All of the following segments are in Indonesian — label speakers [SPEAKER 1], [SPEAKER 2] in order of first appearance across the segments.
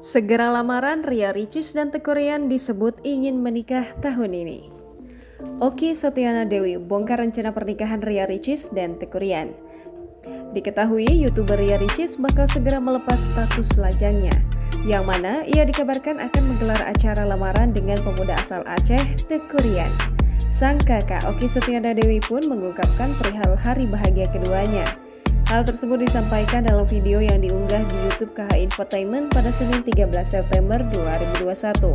[SPEAKER 1] Segera lamaran Ria Ricis dan Teuku Ryan disebut ingin menikah tahun ini. Okky Setiana Dewi bongkar rencana pernikahan Ria Ricis dan Teuku Ryan. Diketahui YouTuber Ria Ricis bakal segera melepas status lajangnya, yang mana ia dikabarkan akan menggelar acara lamaran dengan pemuda asal Aceh, Teuku Ryan. Sang kakak Okky Setiana Dewi pun mengungkapkan perihal hari bahagia keduanya. Hal tersebut disampaikan dalam video yang diunggah di YouTube KH Infotainment pada Senin 13 September 2021.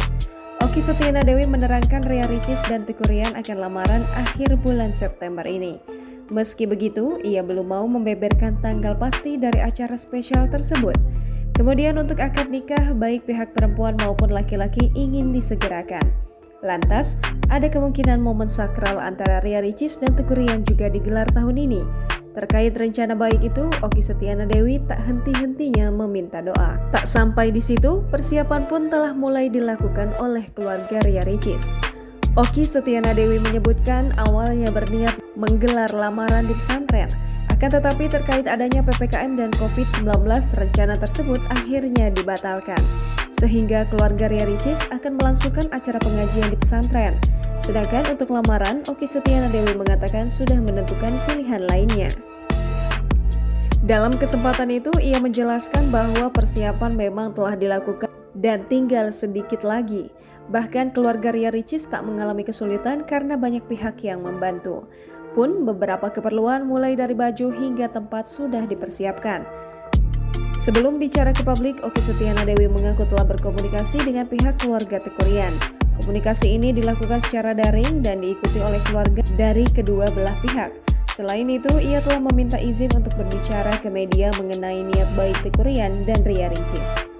[SPEAKER 1] Okky Setiana Dewi menerangkan Ria Ricis dan Teuku Ryan akan lamaran akhir bulan September ini. Meski begitu, ia belum mau membeberkan tanggal pasti dari acara spesial tersebut. Kemudian untuk akad nikah, baik pihak perempuan maupun laki-laki ingin disegerakan. Lantas, ada kemungkinan momen sakral antara Ria Ricis dan Teuku Ryan juga digelar tahun ini. Terkait rencana baik itu, Okky Setiana Dewi tak henti-hentinya meminta doa. Tak sampai di situ, persiapan pun telah mulai dilakukan oleh keluarga Ria Ricis. Okky Setiana Dewi menyebutkan awalnya berniat menggelar lamaran di pesantren. Akan tetapi terkait adanya PPKM dan COVID-19, rencana tersebut akhirnya dibatalkan. Sehingga keluarga Ria Ricis akan melangsungkan acara pengajian di pesantren. Sedangkan untuk lamaran, Okky Setiana Dewi mengatakan sudah menentukan pilihan lainnya. Dalam kesempatan itu, ia menjelaskan bahwa persiapan memang telah dilakukan dan tinggal sedikit lagi. Bahkan keluarga Ria Ricis tak mengalami kesulitan karena banyak pihak yang membantu. Pun beberapa keperluan mulai dari baju hingga tempat sudah dipersiapkan. Sebelum bicara ke publik, Okky Setiana Dewi mengaku telah berkomunikasi dengan pihak keluarga Teuku Ryan. Komunikasi ini dilakukan secara daring dan diikuti oleh keluarga dari kedua belah pihak. Selain itu, ia telah meminta izin untuk berbicara ke media mengenai niat baik Teuku Ryan dan Ria Ricis.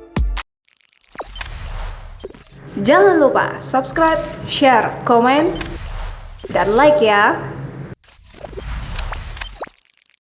[SPEAKER 1] Jangan lupa subscribe, share, komen, dan like ya!